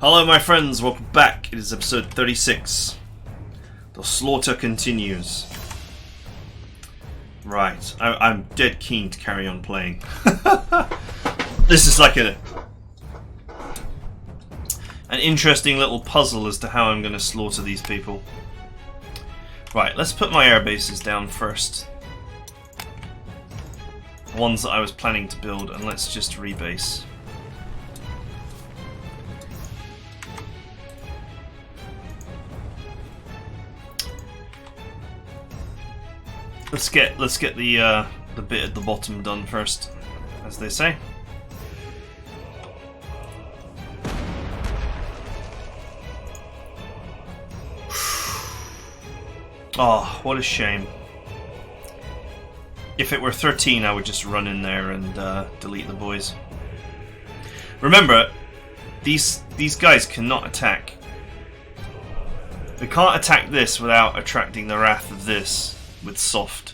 Hello my friends, welcome back. It is episode 36. The slaughter continues. Right, I'm dead keen to carry on playing. This is like an interesting little puzzle as to how I'm going to slaughter these people. Right, let's put my air bases down first. The ones that I was planning to build, and let's just rebase. Let's get the bit at the bottom done first, as they say. Oh, what a shame. If it were 13, I would just run in there and delete the boys. Remember, these guys cannot attack. They can't attack this without attracting the wrath of this with soft.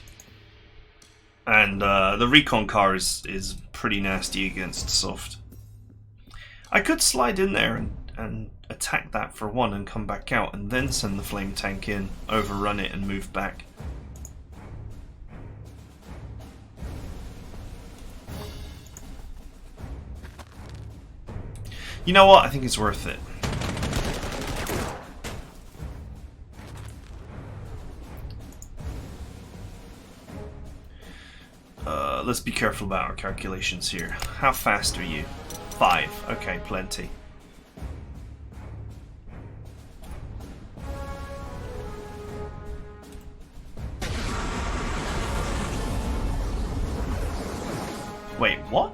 And the recon car is pretty nasty against soft. I could slide in there and attack that for one and come back out and then send the flame tank in, overrun it and move back. You know what? I think it's worth it. Let's be careful about our calculations here. How fast are you? 5. Okay, plenty. Wait, what?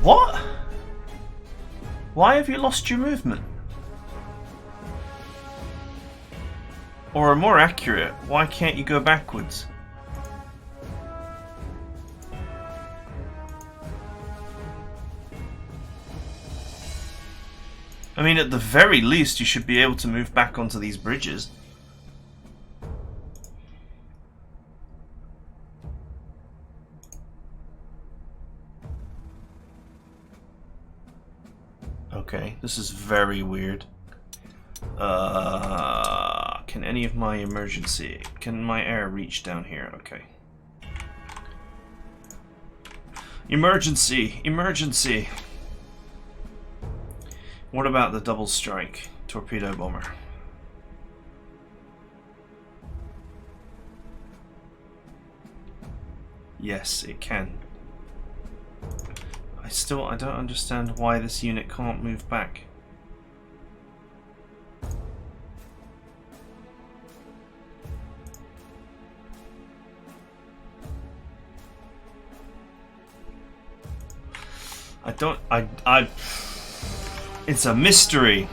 What? Why have you lost your movement? Or more accurate, why can't you go backwards? I mean, at the very least, you should be able to move back onto these bridges. Okay, this is very weird. Can any of my emergency... Can my air reach down here? Okay. Emergency! Emergency! What about the double strike torpedo bomber? Yes, it can. I don't understand why this unit can't move back. It's a mystery.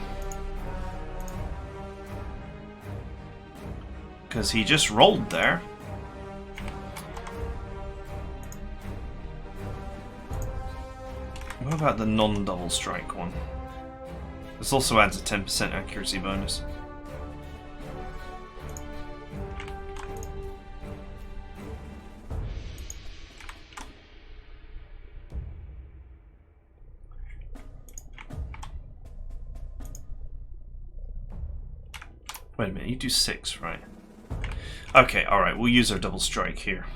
Because he just rolled there. What about the non-double strike one? This also adds a 10% accuracy bonus. Wait a minute, you do 6, right? Okay, alright, we'll use our double strike here.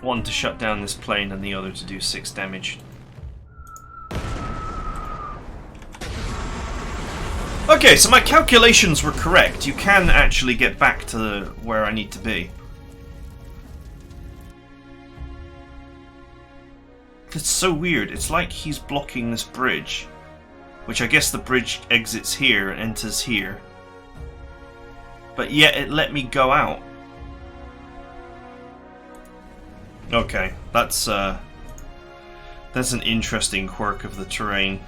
One to shut down this plane and the other to do 6 damage. Okay, so my calculations were correct. You can actually get back to where I need to be. It's so weird. It's like he's blocking this bridge. Which I guess the bridge exits here and enters here. But yet it let me go out. Okay, that's an interesting quirk of the terrain.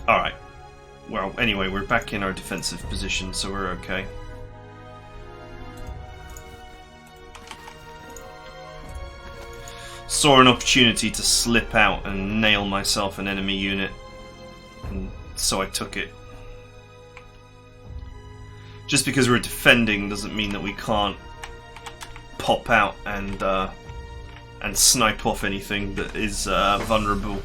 Alright. Well, anyway, we're back in our defensive position, so we're okay. Saw an opportunity to slip out and nail myself an enemy unit, and so I took it. Just because we're defending doesn't mean that we can't pop out and snipe off anything that is vulnerable.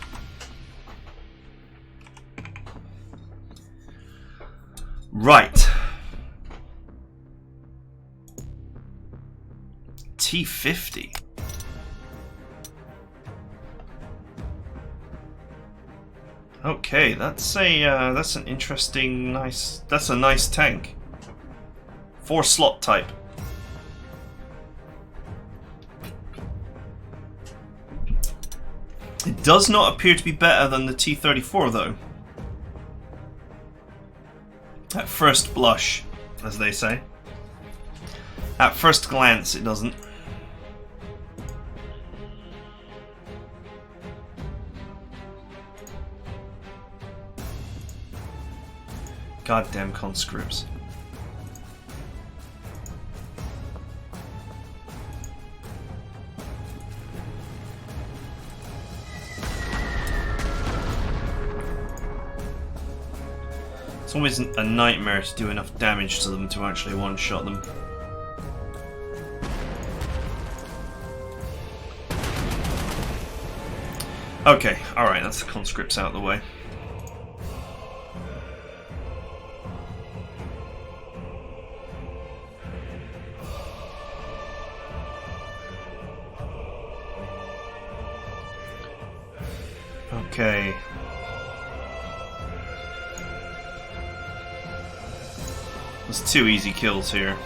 Right. T-50. Okay, that's an interesting, that's a nice tank. 4-slot type. It does not appear to be better than the T-34 though. At first blush, as they say. At first glance, it doesn't. Goddamn conscripts. It's always a nightmare to do enough damage to them to actually one-shot them. Okay, alright, that's the conscripts out of the way. Okay. There's 2 easy kills here,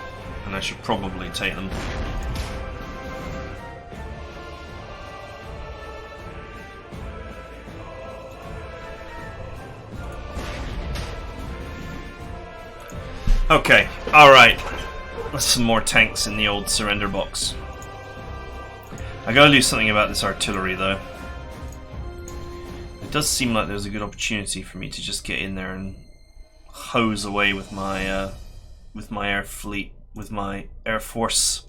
and I should probably take them. Okay, alright. There's some more tanks in the old surrender box. I gotta do something about this artillery though. It does seem like there's a good opportunity for me to just get in there and hose away with my air fleet, with my air force.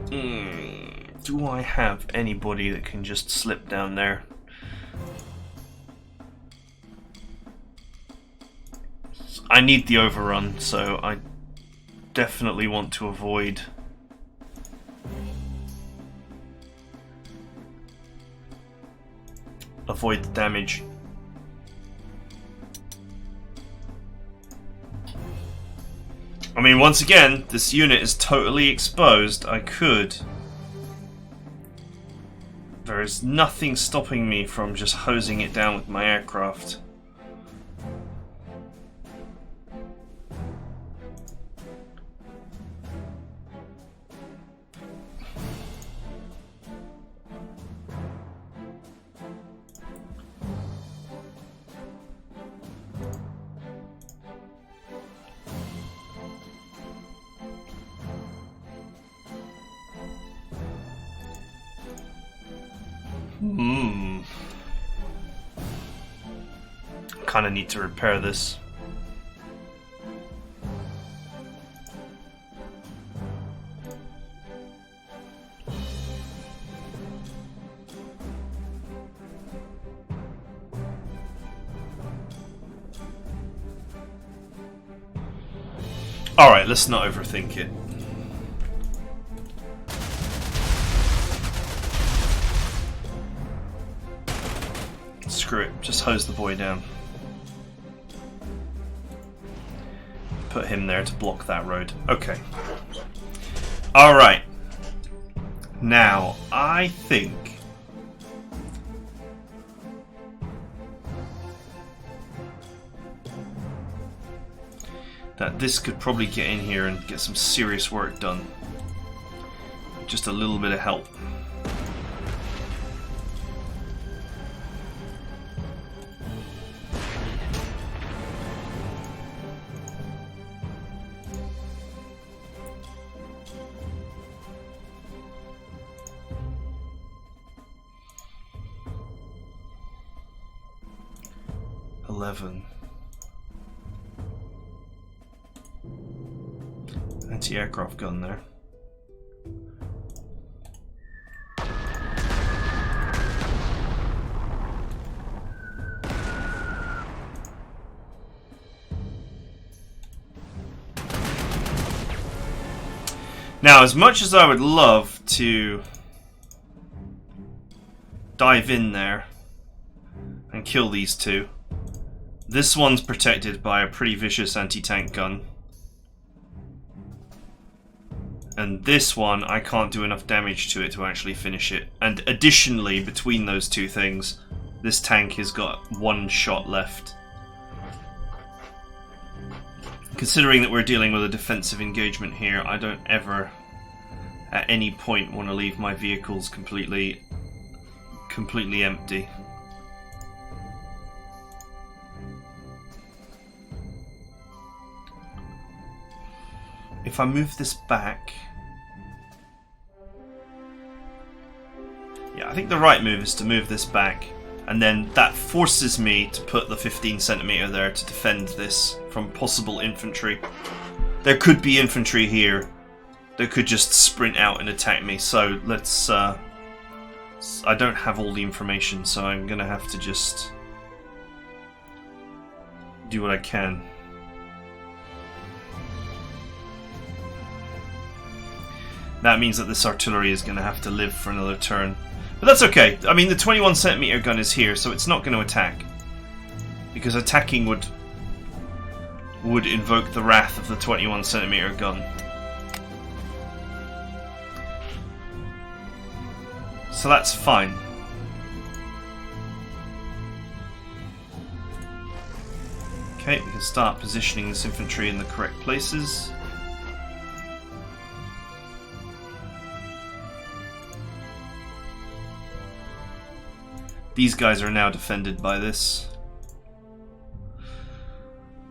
Do I have anybody that can just slip down there? I need the overrun, so I definitely want to avoid the damage. I mean, once again, this unit is totally exposed. I could. There is nothing stopping me from just hosing it down with my aircraft. Kind of need to repair this. Alright, let's not overthink it. Screw it, just hose the boy down. Put him there to block that road. Okay. Alright. Now, I think that this could probably get in here and get some serious work done. Just a little bit of help. Anti-aircraft gun there. Now, as much as I would love to dive in there and kill these two, this one's protected by a pretty vicious anti-tank gun. And this one, I can't do enough damage to it to actually finish it. And additionally, between those two things, this tank has got one shot left. Considering that we're dealing with a defensive engagement here, I don't ever, at any point, want to leave my vehicles completely empty. If I move this back... Yeah, I think the right move is to move this back, and then that forces me to put the 15 centimeter there to defend this from possible infantry. There could be infantry here that could just sprint out and attack me, so let's... I don't have all the information, so I'm gonna have to just do what I can. That means that this artillery is gonna have to live for another turn. But that's okay. I mean, the 21 centimeter gun is here, so it's not going to attack. Because attacking would invoke the wrath of the 21 centimeter gun. So that's fine. Okay, we can start positioning this infantry in the correct places. These guys are now defended by this.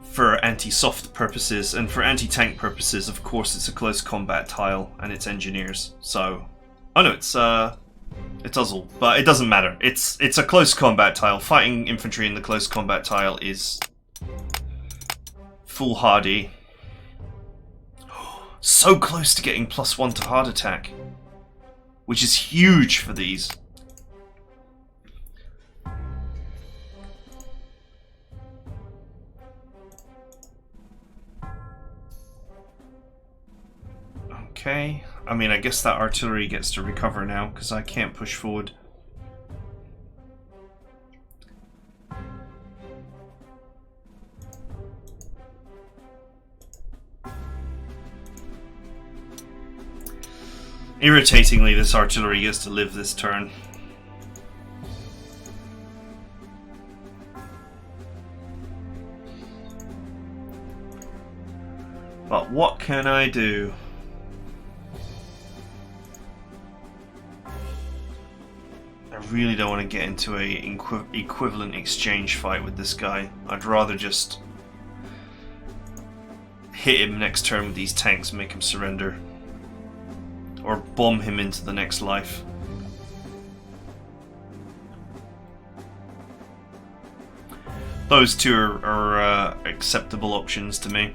For anti-soft purposes, and for anti-tank purposes, of course, it's a close combat tile, and it's engineers, so... Oh no, it's Uzzle, but it doesn't matter. It's a close combat tile. Fighting infantry in the close combat tile is... foolhardy. So close to getting +1 to hard attack. Which is huge for these. Okay, I mean, I guess that artillery gets to recover now, because I can't push forward. Irritatingly, this artillery gets to live this turn. But what can I do? I really don't want to get into a equivalent exchange fight with this guy. I'd rather just hit him next turn with these tanks and make him surrender. Or bomb him into the next life. Those two are acceptable options to me.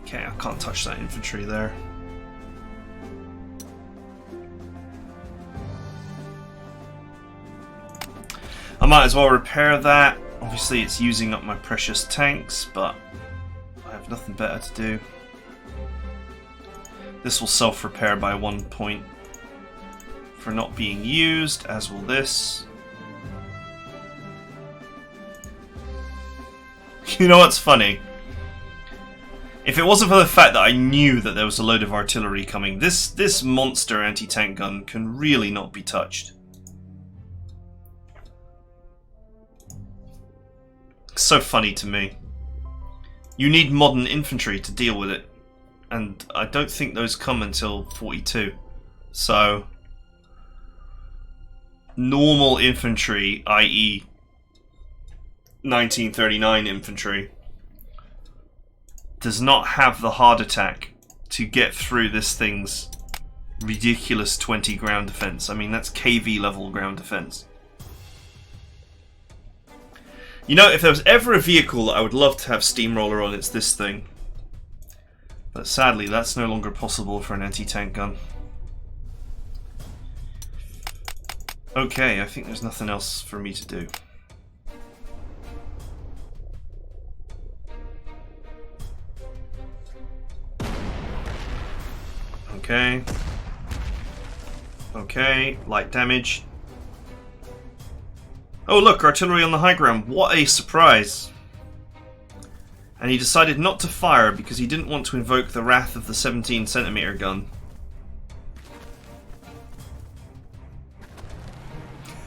Okay, I can't touch that infantry there. I might as well repair that. Obviously it's using up my precious tanks, but I have nothing better to do. This will self-repair by 1 point for not being used, as will this. You know what's funny? If it wasn't for the fact that I knew that there was a load of artillery coming, this monster anti-tank gun can really not be touched. It's so funny to me. You need modern infantry to deal with it, and I don't think those come until 42. So, normal infantry, i.e. 1939 infantry, does not have the hard attack to get through this thing's ridiculous 20 ground defense. I mean, that's KV level ground defense. You know, if there was ever a vehicle that I would love to have steamroller on, it's this thing. But sadly, that's no longer possible for an anti-tank gun. Okay, I think there's nothing else for me to do. Okay. Okay, light damage. Oh look, artillery on the high ground. What a surprise. And he decided not to fire because he didn't want to invoke the wrath of the 17cm gun.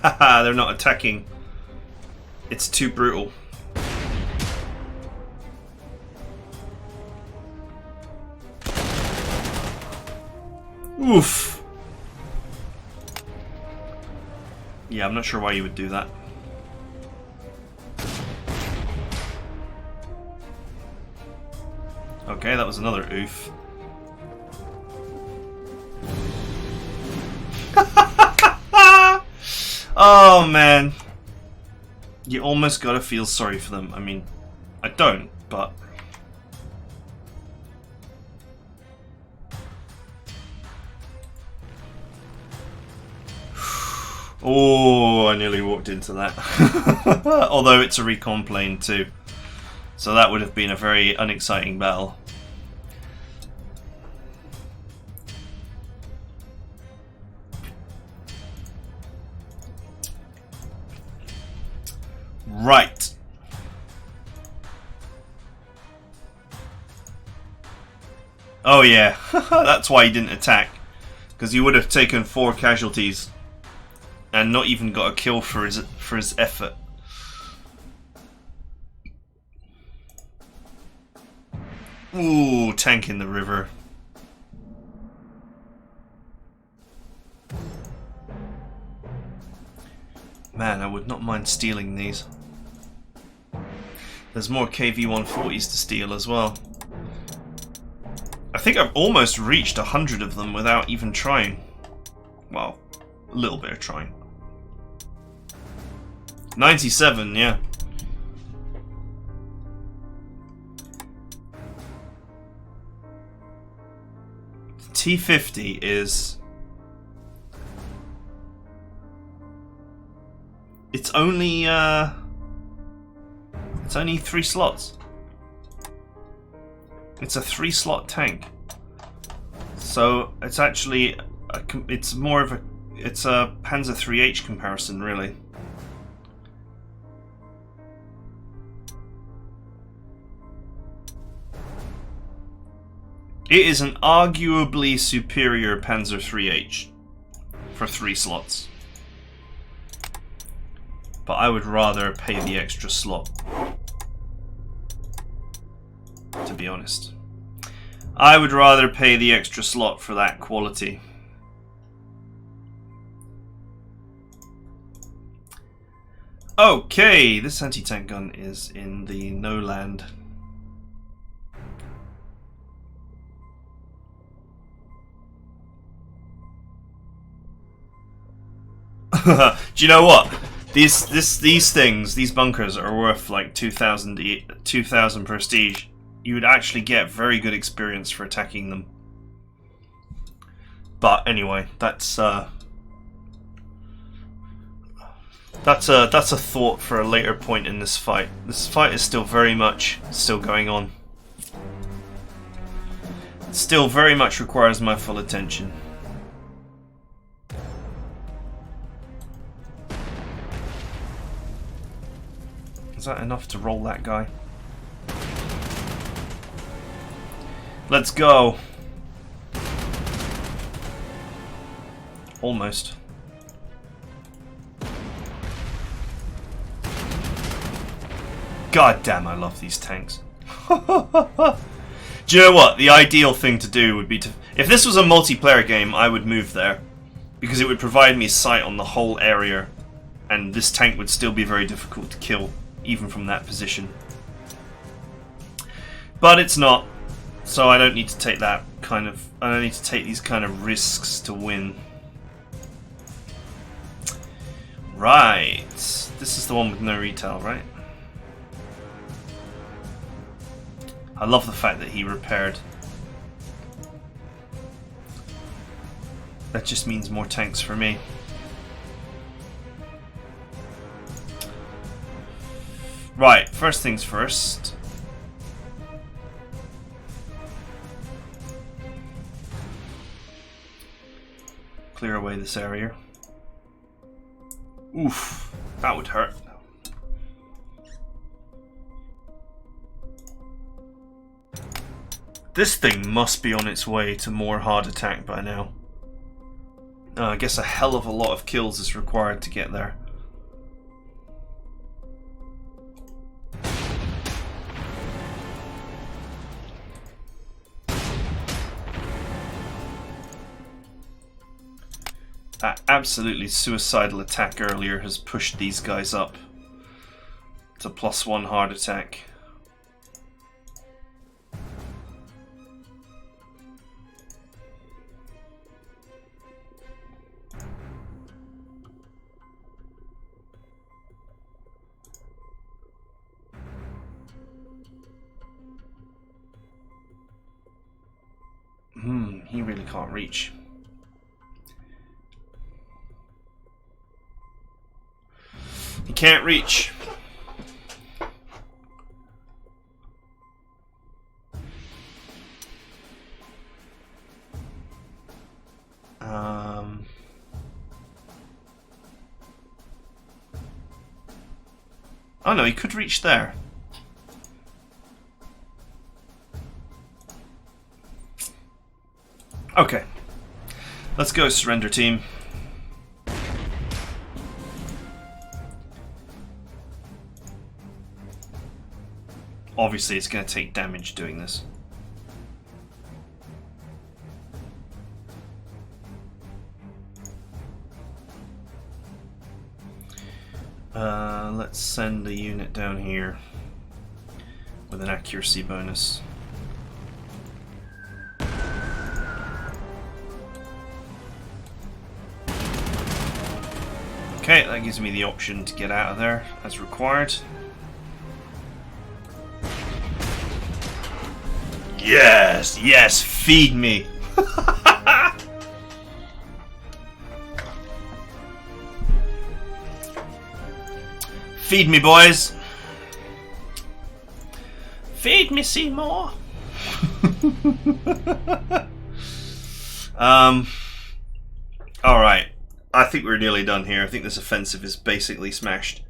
Haha, they're not attacking. It's too brutal. Oof. Yeah, I'm not sure why you would do that. Okay, that was another oof. Oh man. You almost gotta feel sorry for them. I mean, I don't, but... Oh, I nearly walked into that. Although it's a recon plane too. So that would have been a very unexciting battle. Right. Oh yeah, that's why he didn't attack. Because he would have taken 4 casualties. And not even got a kill for his effort. Ooh, tank in the river. Man, I would not mind stealing these. There's more KV-140s to steal as well. I think I've almost reached 100 of them without even trying. Well, a little bit of trying. 97, yeah. T50 is... It's only 3 slots. It's a 3-slot tank. So it's actually it's more of a Panzer 3H comparison, really. It is an arguably superior Panzer 3H for 3 slots. But I would rather pay the extra slot. To be honest. I would rather pay the extra slot for that quality. Okay, this anti-tank gun is in the no land. Do you know what? These things, these bunkers are worth like 2,000 prestige. You would actually get very good experience for attacking them. But anyway, that's a thought for a later point in this fight. This fight is still very much going on. It still very much requires my full attention. Is that enough to roll that guy? Let's go. Almost. God damn, I love these tanks. Do you know what? The ideal thing to do would be to... If this was a multiplayer game, I would move there. Because it would provide me sight on the whole area. And this tank would still be very difficult to kill, even from that position. But it's not. So I don't need to take that kind of... I don't need to take these kind of risks to win. Right. This is the one with no retail, right? I love the fact that he repaired. That just means more tanks for me. Right, first things first. clear away this area. Oof, that would hurt. This thing must be on its way to more hard attack by now. I guess a hell of a lot of kills is required to get there. That absolutely suicidal attack earlier has pushed these guys up to +1 hard attack. He really can't reach. He can't reach. Oh no, he could reach there. Okay. Let's go, surrender team. Obviously, it's going to take damage doing this. Let's send a unit down here with an accuracy bonus. Okay, that gives me the option to get out of there as required. Yes, yes, feed me. Feed me, boys. Feed me, Seymour. Alright. I think we're nearly done here. I think this offensive is basically smashed.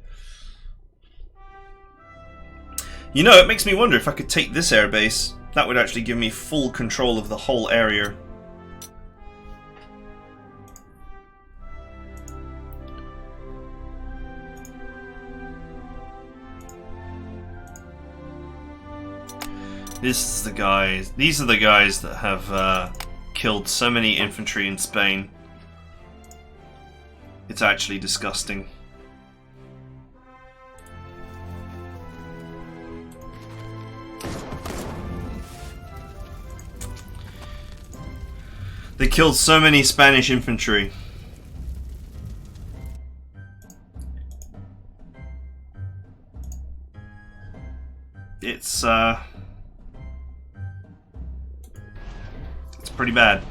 You know, it makes me wonder if I could take this airbase. That would actually give me full control of the whole area. These are the guys that have killed so many infantry in Spain. It's actually disgusting. They killed so many Spanish infantry. It's pretty bad.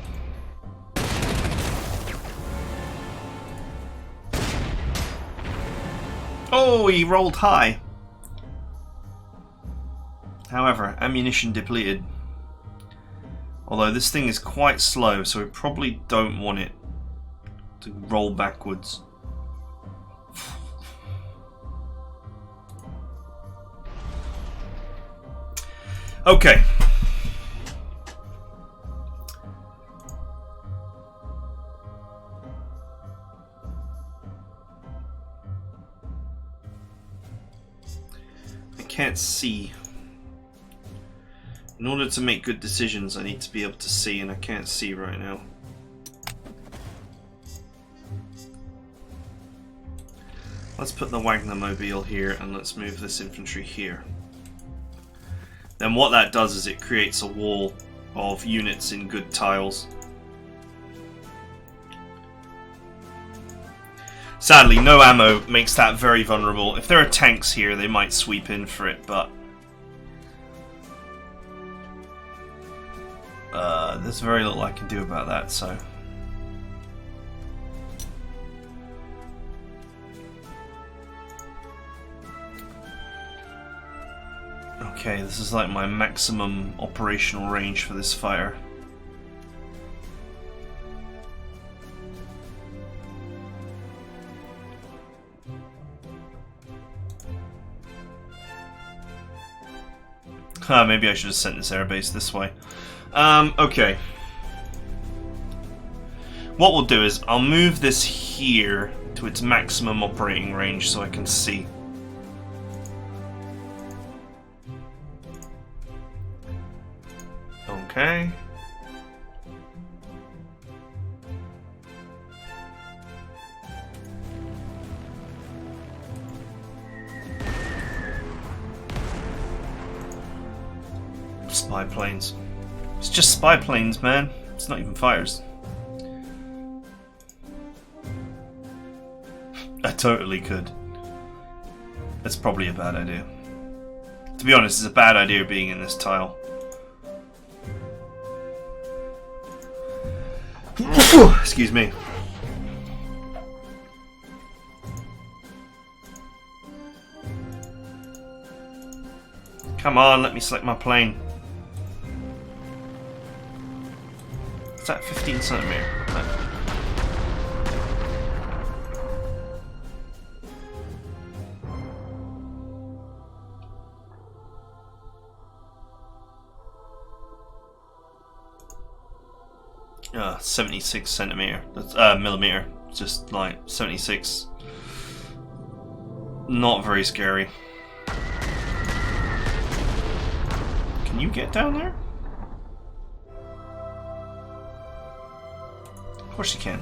Oh, he rolled high. However, ammunition depleted. Although this thing is quite slow, so we probably don't want it to roll backwards. Okay. I can't see. In order to make good decisions, I need to be able to see, and I can't see right now. Let's put the Wagner Mobile here, and let's move this infantry here. Then what that does is it creates a wall of units in good tiles. Sadly, no ammo makes that very vulnerable. If there are tanks here, they might sweep in for it, but there's very little I can do about that, so. Okay, this is like my maximum operational range for this fighter. Maybe I should have sent this airbase this way. Okay. What we'll do is I'll move this here to its maximum operating range so I can see. Okay. Spy planes. It's just spy planes, man. It's not even fighters. I totally could. That's probably a bad idea. To be honest, it's a bad idea being in this tile. Excuse me. Come on, let me select my plane. Is that 15 centimeter? No. 76 centimeter. That's millimeter. Just like 76. Not very scary. Can you get down there? Of course you can.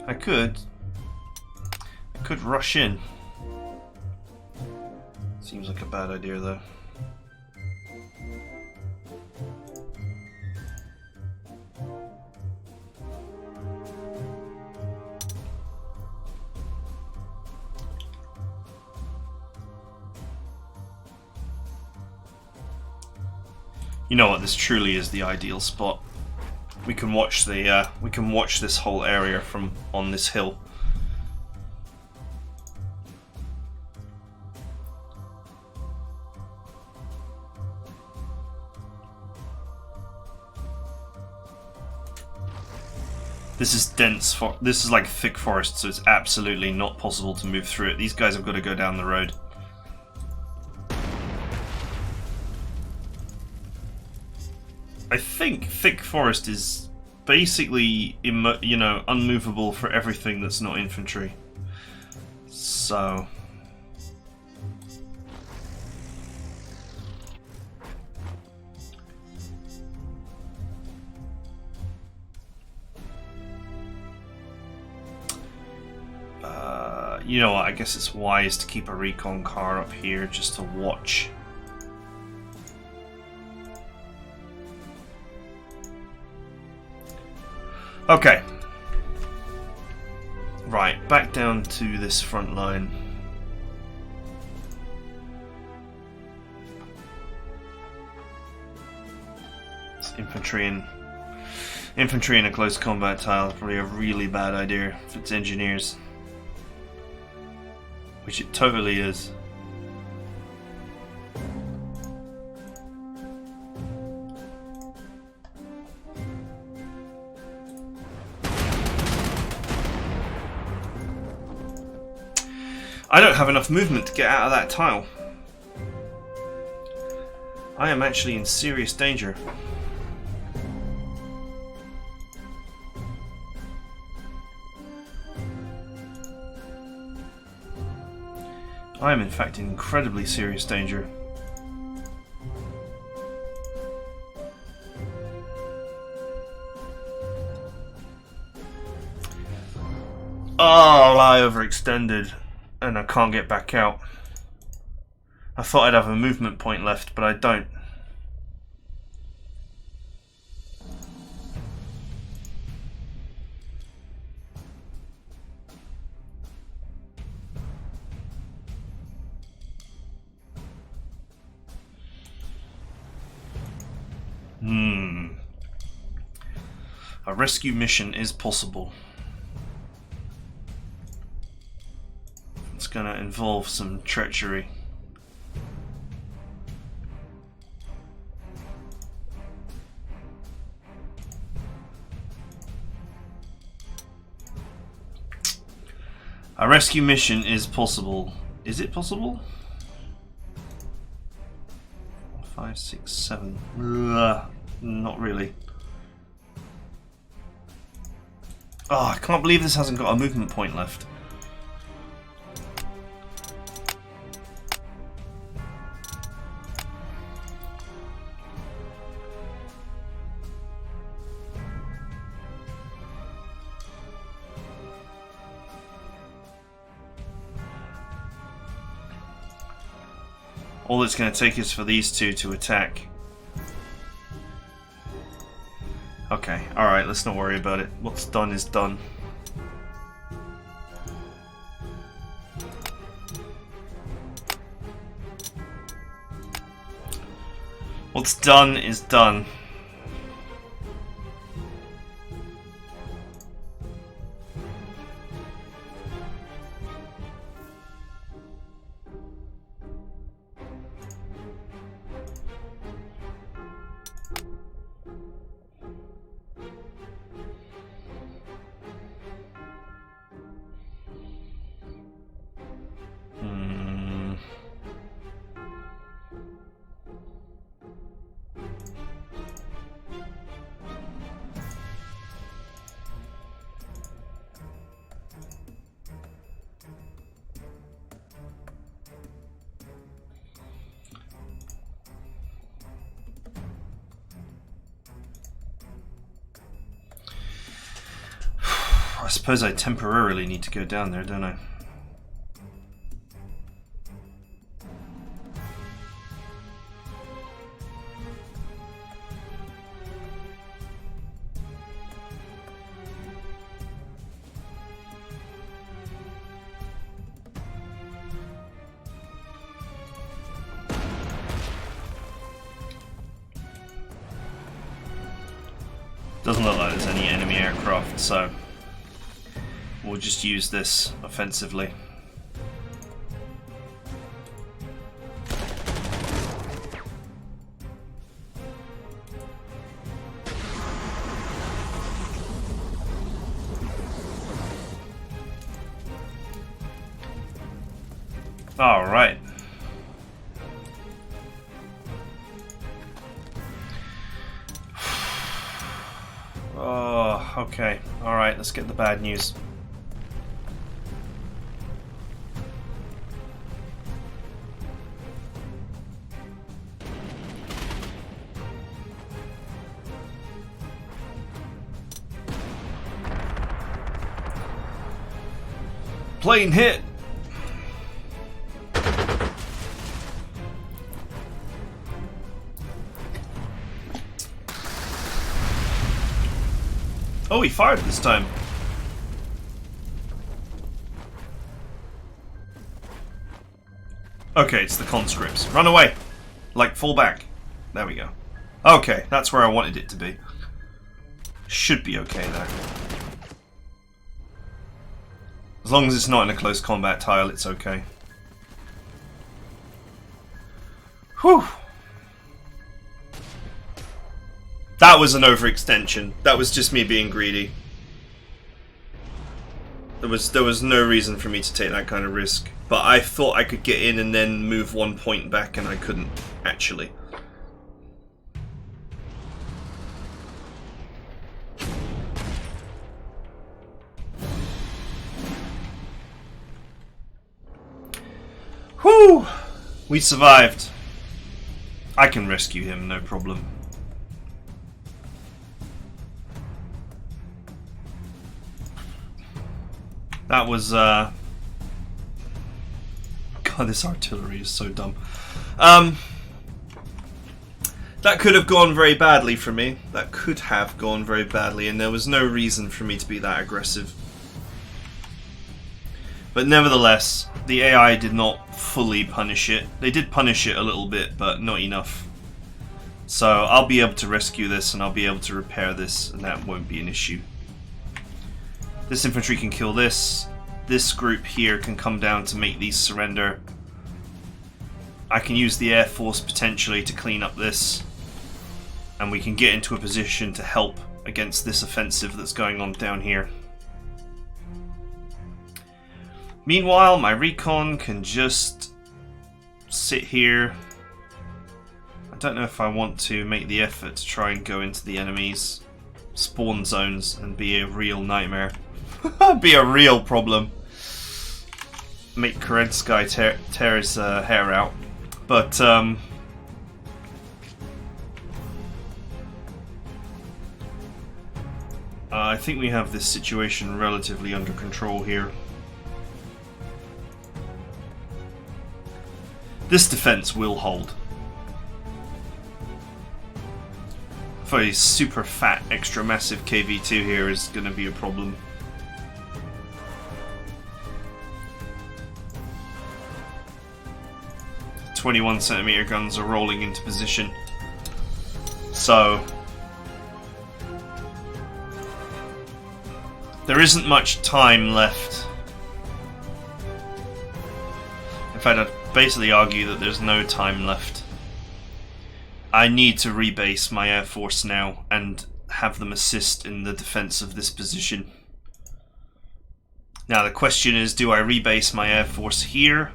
I could rush in. Seems like a bad idea though. You know what? This truly is the ideal spot. We can watch this whole area from on this hill. This is dense. This is like thick forest, so it's absolutely not possible to move through it. These guys have got to go down the road. I think thick forest is basically, you know, unmovable for everything that's not infantry. So you know what, I guess it's wise to keep a recon car up here just to watch. Okay. Right, back down to this front line. It's infantry in a close combat tile is probably a really bad idea if it's engineers. Which it totally is. I don't have enough movement to get out of that tile. I am actually in serious danger. I am in fact in incredibly serious danger. Oh, I overextended and I can't get back out. I thought I'd have a movement point left, but I don't. A rescue mission is possible. involve some treachery. A rescue mission is possible. Is it possible? 5, 6, 7. Not really. Oh, I can't believe this hasn't got a movement point left. All it's going to take is for these two to attack. Okay, alright, let's not worry about it. What's done is done. What's done is done. I suppose I temporarily need to go down there, don't I? Doesn't look like there's any enemy aircraft, so we'll just use this offensively. All right. Oh, okay. All right, let's get the bad news. Plane hit. Oh, he fired this time. Okay, it's the conscripts. Run away. Like, fall back. There we go. Okay, that's where I wanted it to be. Should be okay there. As long as it's not in a close combat tile, it's okay. Whew. That was an overextension. That was just me being greedy. There was no reason for me to take that kind of risk. But I thought I could get in and then move 1 point back, and I couldn't, actually. Whew! We survived. I can rescue him, no problem. That was, God, this artillery is so dumb. That could have gone very badly for me. That could have gone very badly, and there was no reason for me to be that aggressive. But nevertheless, the AI did not fully punish it. They did punish it a little bit, but not enough. So I'll be able to rescue this, and I'll be able to repair this, and that won't be an issue. This infantry can kill this. this group here can come down to make these surrender. I can use the Air Force potentially to clean up this, and we can get into a position to help against this offensive that's going on down here. Meanwhile, my recon can just sit here. I don't know if I want to make the effort to try and go into the enemy's spawn zones and be a real nightmare. Be a real problem. Make Kerensky tear his hair out. But I think we have this situation relatively under control here. This defense will hold. For a super fat, extra massive KV-2 here is going to be a problem. The 21cm guns are rolling into position. So there isn't much time left. In fact, I'd basically argue that there's no time left. I need to rebase my Air Force now and have them assist in the defense of this position. Now the question is, do I rebase my Air Force here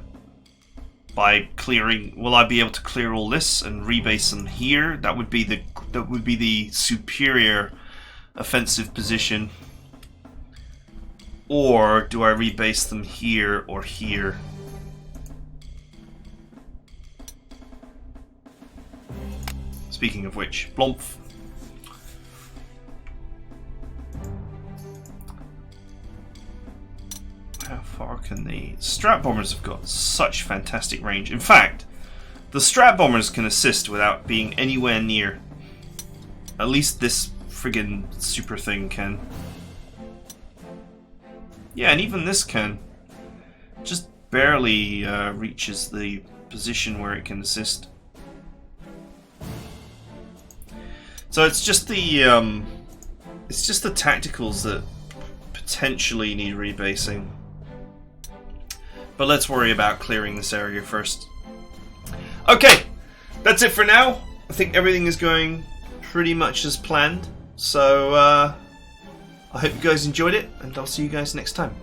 by clearing? Will I be able to clear all this and rebase them here? That would be the superior offensive position. Or do I rebase them here or here? Speaking of which, Blomph. How far can the Strat Bombers have got such fantastic range? In fact, the Strat Bombers can assist without being anywhere near. At least this friggin' super thing can. Yeah, and even this can. Just barely reaches the position where it can assist. So it's just the tacticals that potentially need rebasing. But let's worry about clearing this area first. Okay, that's it for now. I think everything is going pretty much as planned. So I hope you guys enjoyed it, and I'll see you guys next time.